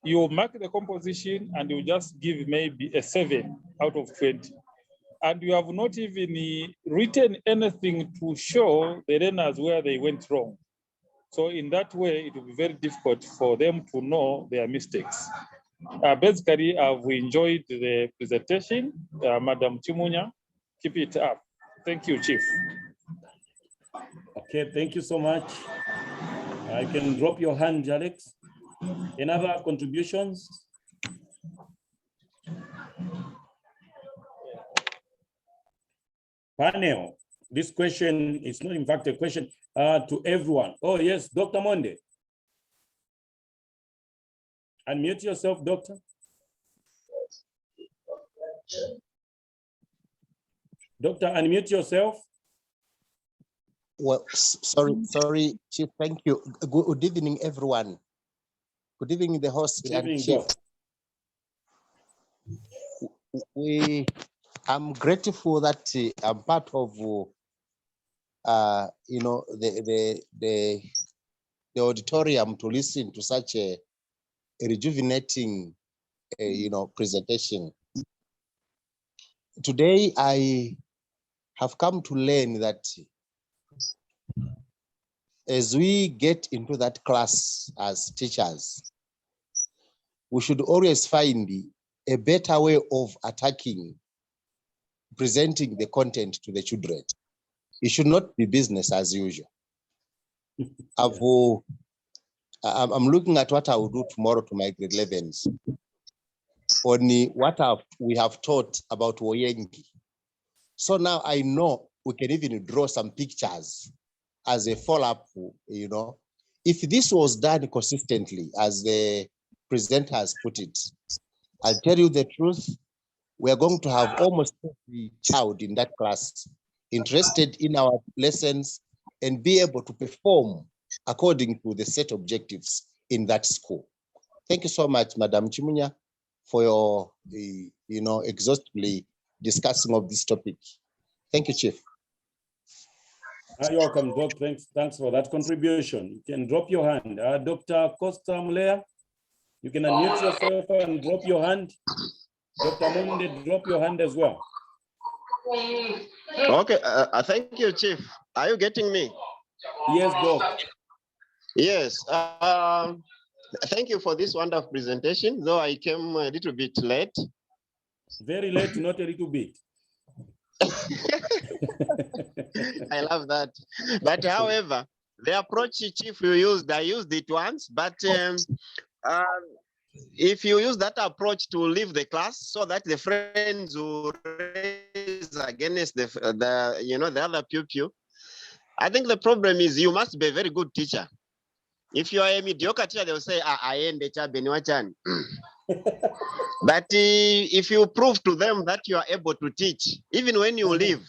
you mark the composition and you just give maybe a 7 out of 20. And you have not even written anything to show the learners where they went wrong. So in that way, it will be very difficult for them to know their mistakes. Basically, I've enjoyed the presentation, Madam Chimunya. Keep it up. Thank you, Chief. Okay, thank you so much. I can drop your hand, Alex. Any other contributions? Panel, this question is not in fact a question to everyone. Oh yes, Dr. Monde. Unmute yourself, doctor. Doctor, unmute yourself. Well, sorry, Chief, thank you. Good evening, everyone. Good evening, the host Good and evening, Chief. Doc. I'm grateful that I'm part of, the auditorium to listen to such a rejuvenating, presentation. Today, I have come to learn that as we get into that class as teachers, we should always find a better way of attacking, presenting the content to the children. It should not be business as usual. I'm looking at what I will do tomorrow to my grade 11s. on what we have taught about Woyengi. So now I know we can even draw some pictures as a follow-up, you know. If this was done consistently, as the presenter has put it, I'll tell you the truth, we are going to have almost every child in that class interested in our lessons and be able to perform according to the set objectives in that school. Thank you so much, Madam Chimunya, for your, exhaustively discussing of this topic. Thank you, Chief. You're welcome, Doc. Thanks for that contribution. You can drop your hand. Dr. Costa Mulea, you can unmute yourself and drop your hand. Dr. Monde, drop your hand as well. Okay, thank you, Chief. Are you getting me? Yes, Doc. Yes. Thank you for this wonderful presentation, though I came a little bit late. Very late, not a little bit. I love that. But however, the approach, Chief, you used, I used it once, but if you use that approach to leave the class so that the friends will raise against the other pupil, I think the problem is you must be a very good teacher. If you are a mediocre teacher, they'll say, I end the chan. But if you prove to them that you are able to teach, even when you leave,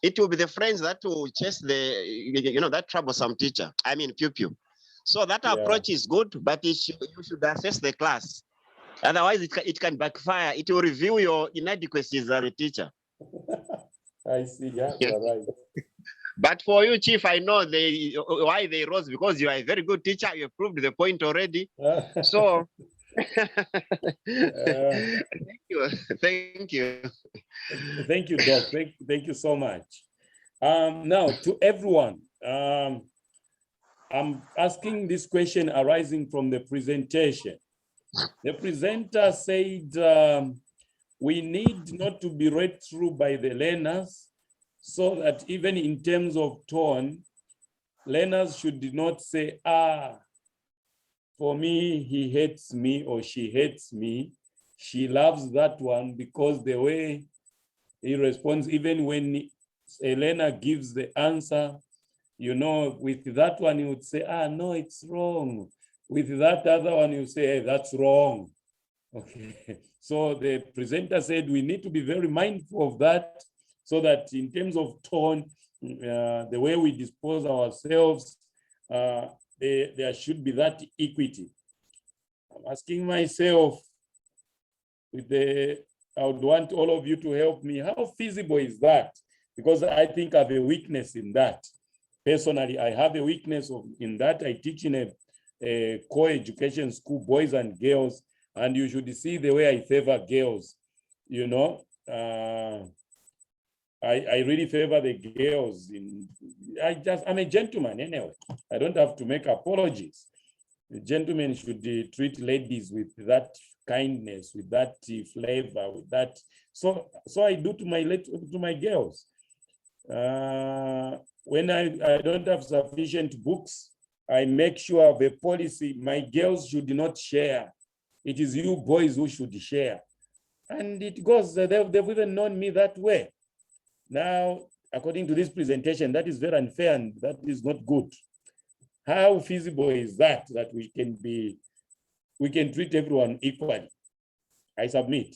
it will be the friends that will chase that troublesome teacher, pupil. So that approach is good, but you should assess the class. Otherwise, it can backfire. It will reveal your inadequacies as a teacher. I see, yeah, you're right. But for you, Chief, I know why they rose, because you are a very good teacher. You proved the point already. So, thank you. Thank you. Thank you, Doc. Thank you so much. Now, to everyone, I'm asking this question arising from the presentation. The presenter said we need not to be read through by the learners, so that even in terms of tone, learners should not say, for me, he hates me or she hates me. She loves that one, because the way he responds, even when a learner gives the answer, with that one, you would say, no, it's wrong. With that other one, you say, hey, that's wrong. Okay. So the presenter said we need to be very mindful of that, so that in terms of tone, the way we dispose ourselves, there should be that equity. I'm asking myself, I would want all of you to help me. How feasible is that? Because I think I have a weakness in that. Personally, I have a weakness in that. I teach in a co-education school, boys and girls, and you should see the way I favor girls. I really favor the girls. I'm a gentleman anyway. I don't have to make apologies. The gentlemen should treat ladies with that kindness, with that flavor, with that. So I do to my girls. When I don't have sufficient books, I make sure of a policy. My girls should not share. It is you boys who should share. And it goes, they've even known me that way. Now, according to this presentation, that is very unfair and that is not good. How feasible is that we can treat everyone equally? I submit.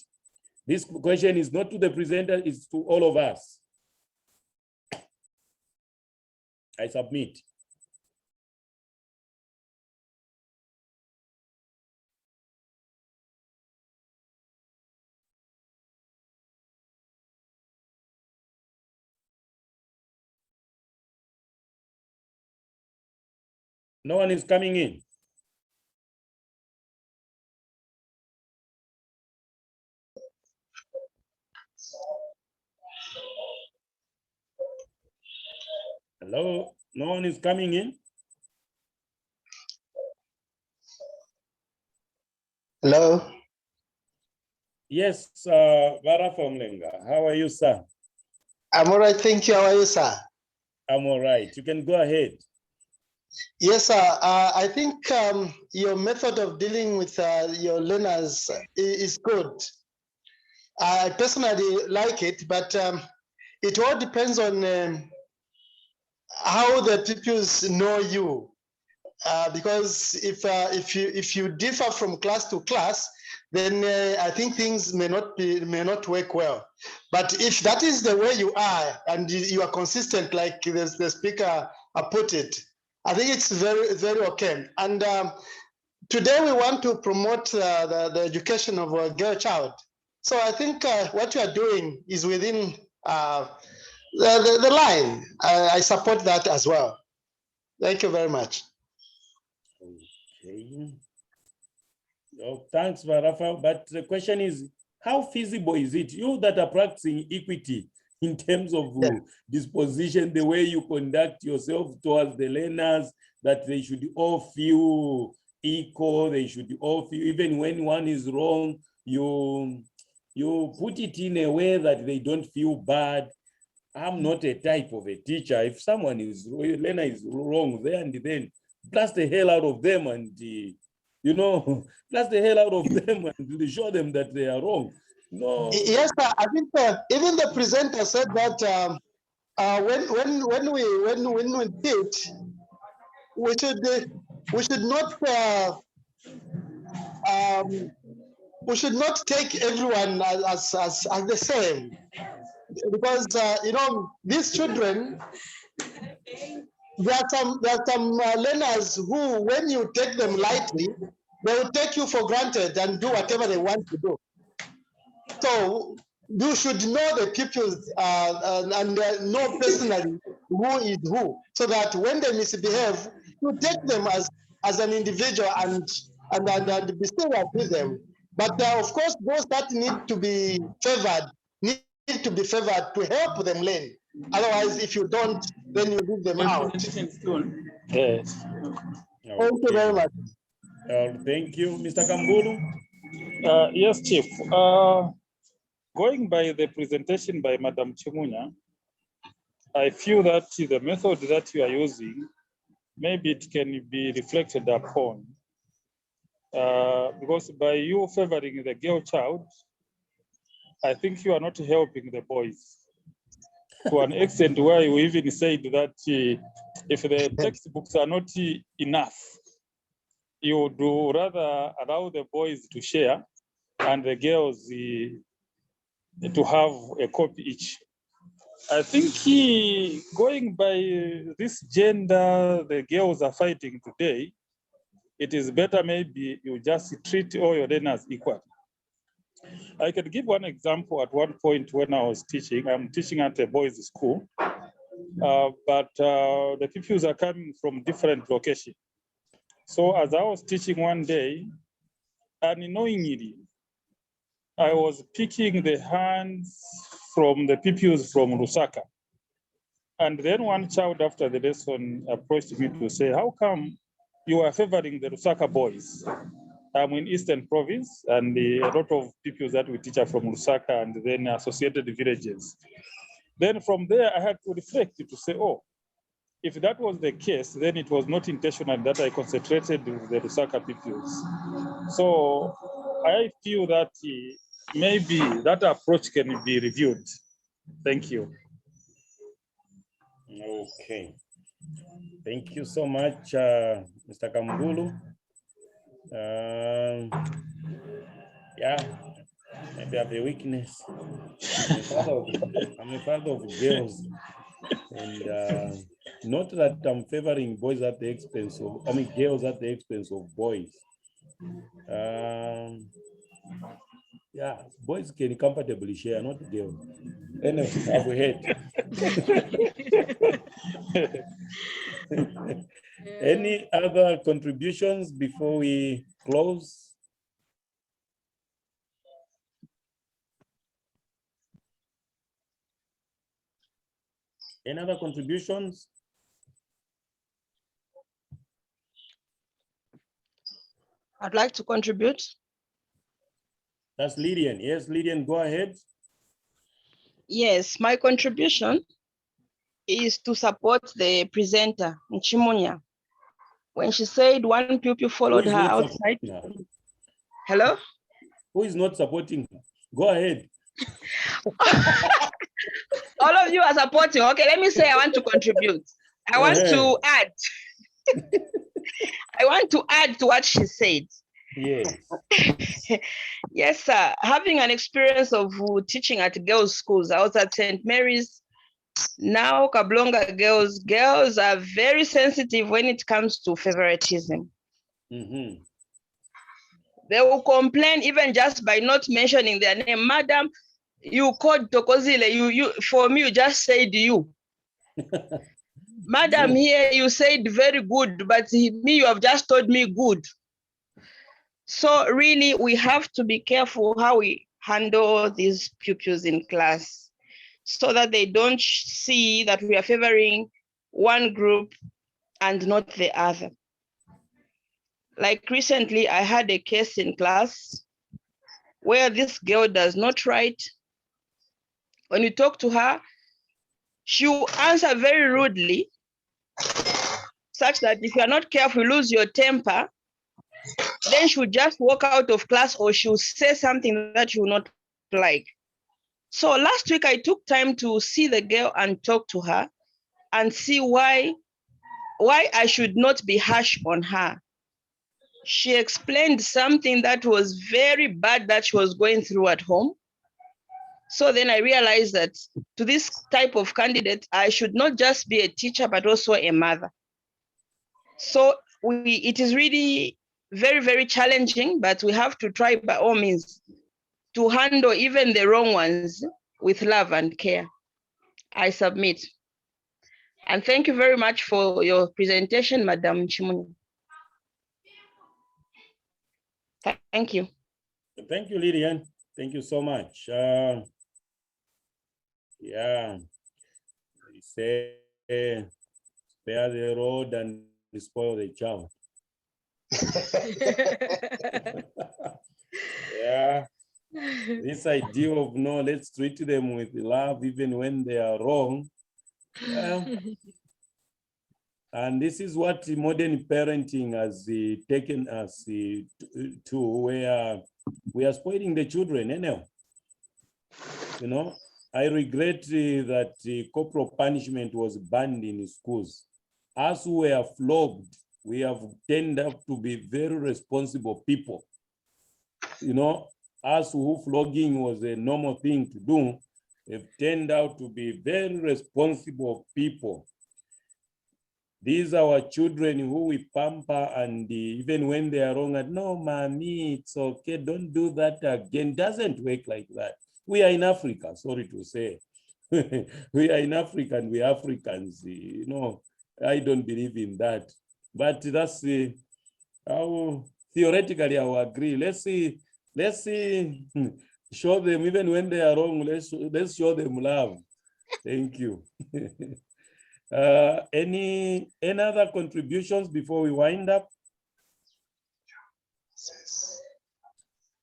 This question is not to the presenter, it's to all of us. I submit. No one is coming in. Hello, no one is coming in. Hello. Yes, Vara from Lenga. How are you, sir? I'm all right, thank you. How are you, sir? I'm all right. You can go ahead. Yes, sir. I think your method of dealing with your learners is good. I personally like it, but it all depends on how the pupils know you. Because if you differ from class to class, then I think things may not work well. But if that is the way you are and you are consistent, like the speaker put it, I think it's very okay. And today we want to promote the education of a girl child. So I think what you are doing is within the line. I support that as well. Thank you very much. Okay. Oh, thanks, Rafa. But the question is, how feasible is it? You that are practicing equity in terms of disposition, the way you conduct yourself towards the learners, that they should all feel equal, they should all feel, even when one is wrong, you put it in a way that they don't feel bad. I'm not a type of a teacher. If someone is, learner is wrong there and then, blast the hell out of them and, blast the hell out of them and show them that they are wrong. No. Yes, sir. I think even the presenter said that when we teach, we should not take everyone as the same, because these children, there are some learners who, when you take them lightly, they will take you for granted and do whatever they want to do. So you should know the pupils and know personally who is who, so that when they misbehave, you take them as an individual and be serious with them. But of course, those that need to be favored to help them learn. Otherwise, if you don't, then you leave them out. Yes. Thank you very much. Thank you, Mr. Kambulu. Yes, Chief. Going by the presentation by Madam Chimunya, I feel that the method that you are using, maybe it can be reflected upon. Because by you favoring the girl child, I think you are not helping the boys. To an extent where you even said that if the textbooks are not enough, you would rather allow the boys to share and the girls to have a copy each. I think going by this gender the girls are fighting today, it is better maybe you just treat all your learners equally. I can give one example. At one point when I was teaching, I'm teaching at a boys' school, but the pupils are coming from different locations. So as I was teaching one day, unknowingly, I was picking the hands from the pupils from Lusaka. And then one child after the lesson approached me to say, how come you are favoring the Lusaka boys? I'm in Eastern Province, and a lot of pupils that we teach are from Lusaka and then associated villages. Then from there, I had to reflect to say, oh, if that was the case, then it was not intentional that I concentrated with the Lusaka pupils. So I feel that maybe that approach can be reviewed. Thank you. Okay. Thank you so much, Mr. Kambulu. Yeah, maybe I have a weakness. I'm a father of girls. And not that I'm favoring boys at the expense of, girls at the expense of boys. Yeah, boys can comfortably share, not girls. Anyway, I've heard. Any other contributions before we close? Any other contributions? I'd like to contribute. That's Lydian. Yes, Lydian, go ahead. Yes, my contribution is to support the presenter, Chimunya. when she said one pupil followed her outside. Hello? Who is not supporting her? Go ahead. All of you are supporting. Okay, let me say I want to contribute. I want to add. I want to add to what she said. Yes. Yes, sir. Having an experience of teaching at girls' schools, I was at St. Mary's. Now, Kablonga girls are very sensitive when it comes to favoritism. Mm-hmm. They will complain even just by not mentioning their name. Madam, you called Tokozile, you for me, you just said you. Madam, here you said very good, but me, you have just told me good. So really, we have to be careful how we handle these pupils in class so that they don't see that we are favoring one group and not the other. Like recently, I had a case in class where this girl does not write. When you talk to her, she will answer very rudely, such that if you are not careful, you lose your temper, then she'll just walk out of class or she'll say something that you will not like. So last week, I took time to see the girl and talk to her and see why I should not be harsh on her. She explained something that was very bad that she was going through at home. So then I realized that to this type of candidate, I should not just be a teacher, but also a mother. So it is really very, very challenging, but we have to try by all means to handle even the wrong ones with love and care. I submit. And thank you very much for your presentation, Madam Chimunye. Thank you. Thank you, Lydian. Thank you so much. Yeah, they say spare the road and spoil the child. Yeah, this idea of no, let's treat them with love even when they are wrong. Yeah. And this is what modern parenting has taken us to, where we are spoiling the children, anyhow. You know, I regret that corporal punishment was banned in schools. As we were flogged, we have turned out to be very responsible people. You know, us who flogging was a normal thing to do, have turned out to be very responsible people. These are our children who we pamper, and even when they are wrong, and no, mommy, it's okay, don't do that again. Doesn't work like that. We are in Africa, sorry to say. We are in Africa and we are Africans. You know, I don't believe in that. But that's how theoretically I will agree. Let's see, show them even when they are wrong. Let's show them love. Thank you. Any other contributions before we wind up?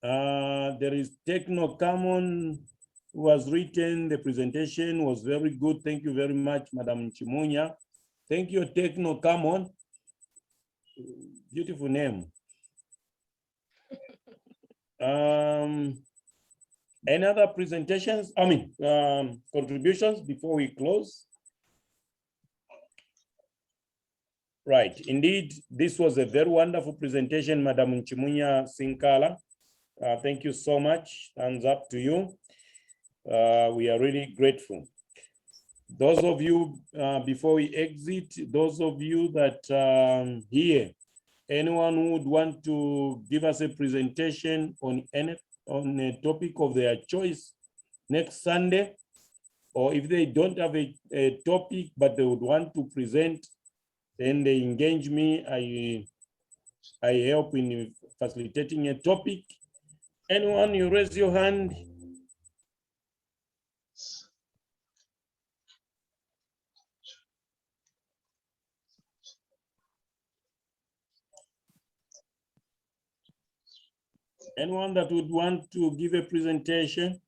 There is Techno Common was written. The presentation was very good. Thank you very much, Madam Chimunye. Thank you, Techno Common. Beautiful name. Any other presentations? Contributions before we close? Right, indeed, this was a very wonderful presentation, Madam Chimunye Sinkala. Thank you so much. Thumbs up to you. We are really grateful. Those of you, before we exit, those of you that here, anyone who would want to give us a presentation on a topic of their choice next Sunday, or if they don't have a topic but they would want to present, then they engage me. I help in facilitating a topic. Anyone, you raise your hand. Anyone that would want to give a presentation?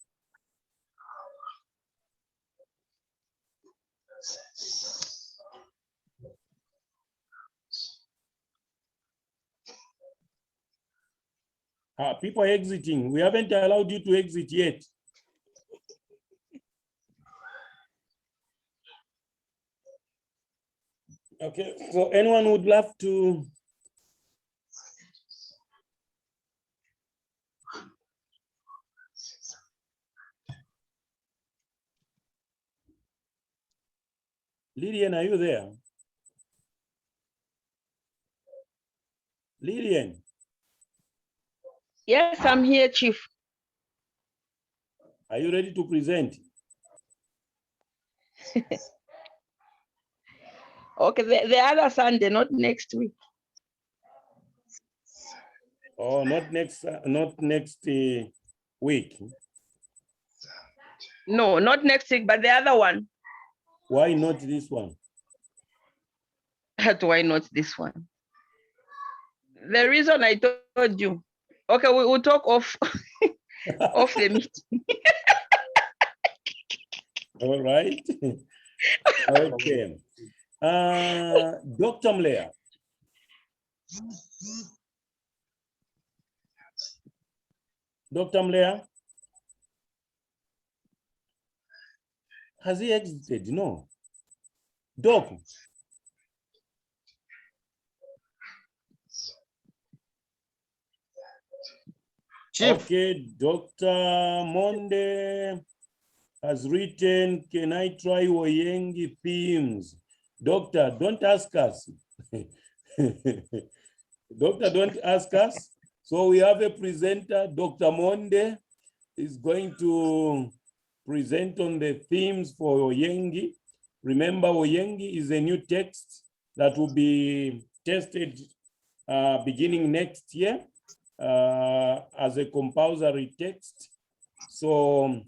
People exiting. We haven't allowed you to exit yet. Okay, so anyone would love to? Lillian, are you there? Lillian, Yes, I'm here, Chief. are you ready to present? Okay, the other Sunday, not next week. Oh, not next week. No, not next week, but the other one. Why not this one? Why not this one? The reason I told you. Okay, we will talk off off the meeting. All right. Okay. Dr. Mlea. Dr. Mlea? Has he exited? No. Doc. Chief, Okay, Dr. Monde has written, can I try Oyengi themes? Doctor, don't ask us. Doctor, don't ask us. So we have a presenter, Dr. Monde is going to present on the themes for Oyengi. Remember, Oyengi is a new text that will be tested beginning next year as a compulsory text. So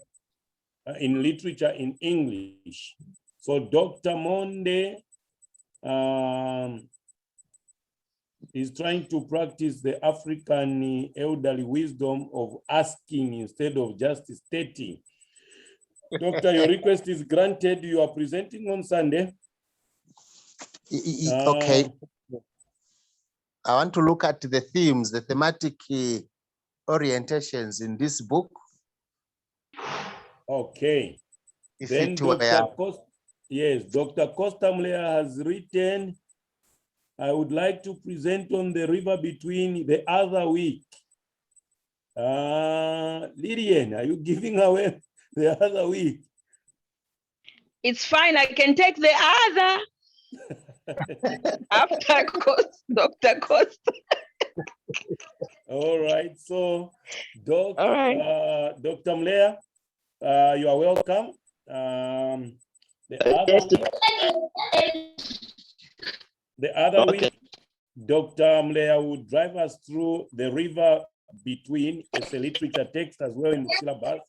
in literature in English. So Dr. Monde is trying to practice the African elderly wisdom of asking instead of just stating. Doctor, your request is granted. You are presenting on Sunday. Okay. I want to look at the themes, the thematic orientations in this book. Okay. If Then it were, Dr. Costa Mlea has written, I would like to present on the river between the other week. Lillian, are you giving away the other week? It's fine. I can take the other after Dr. Costa. All right. So, All right. Dr. Mlea, you are welcome. The other week, Dr. Mlea would drive us through the river between. It's a literature text as well in the syllabus.